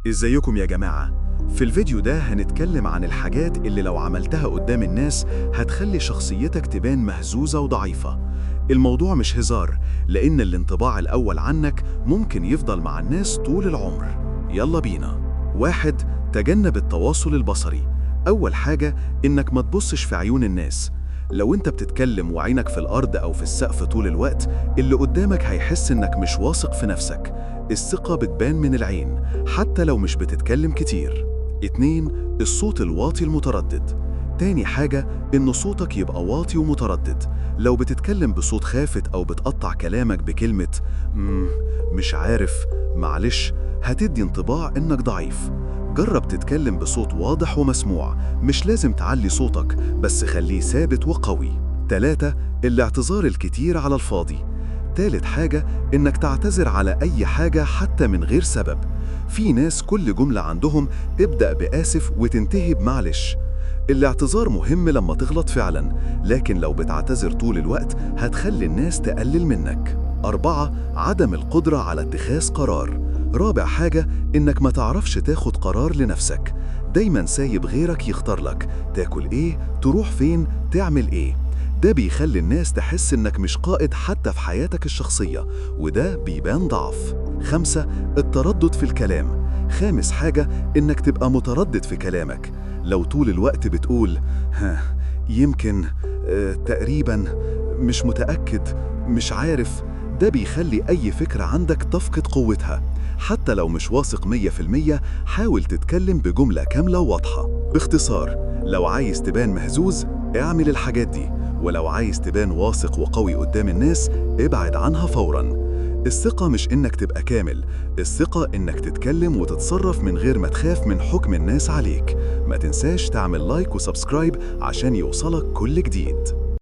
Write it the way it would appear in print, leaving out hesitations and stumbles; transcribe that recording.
ازيكم يا جماعة؟ في الفيديو ده هنتكلم عن الحاجات اللي لو عملتها قدام الناس هتخلي شخصيتك تبان مهزوزة وضعيفة. الموضوع مش هزار، لأن الانطباع الأول عنك ممكن يفضل مع الناس طول العمر. يلا بينا. 1. تجنب التواصل البصري. أول حاجة إنك ما تبصش في عيون الناس. لو انت بتتكلم وعينك في الأرض أو في السقف طول الوقت، اللي قدامك هيحس إنك مش واثق في نفسك. الثقة بتبان من العين حتى لو مش بتتكلم كتير. 2. الصوت الواطي المتردد. تاني حاجة إن صوتك يبقى واطي ومتردد. لو بتتكلم بصوت خافت أو بتقطع كلامك بكلمة مش عارف، معلش، هتدي انطباع إنك ضعيف. جرب تتكلم بصوت واضح ومسموع، مش لازم تعلي صوتك، بس خليه ثابت وقوي. 3. الاعتذار الكتير على الفاضي. تالت حاجة إنك تعتذر على أي حاجة حتى من غير سبب. في ناس كل جملة عندهم ابدأ بآسف وتنتهي بمعلش. الاعتذار مهم لما تغلط فعلا، لكن لو بتعتذر طول الوقت هتخلي الناس تقلل منك. 4. عدم القدرة على اتخاذ قرار. رابع حاجة إنك ما تعرفش تاخد قرار لنفسك، دايما سايب غيرك يختار لك تاكل إيه، تروح فين، تعمل إيه. ده بيخلي الناس تحس إنك مش قائد حتى في حياتك الشخصية، وده بيبان ضعف. 5. التردد في الكلام. خامس حاجة إنك تبقى متردد في كلامك. لو طول الوقت بتقول يمكن، تقريبا، مش متأكد، مش عارف، ده بيخلي أي فكرة عندك تفقد قوتها. حتى لو مش واثق 100%، حاول تتكلم بجملة كاملة وواضحة. باختصار، لو عايز تبان مهزوز اعمل الحاجات دي، ولو عايز تبان واثق وقوي قدام الناس ابعد عنها فوراً. الثقة مش إنك تبقى كامل، الثقة إنك تتكلم وتتصرف من غير ما تخاف من حكم الناس عليك. ما تنساش تعمل لايك وسبسكرايب عشان يوصلك كل جديد.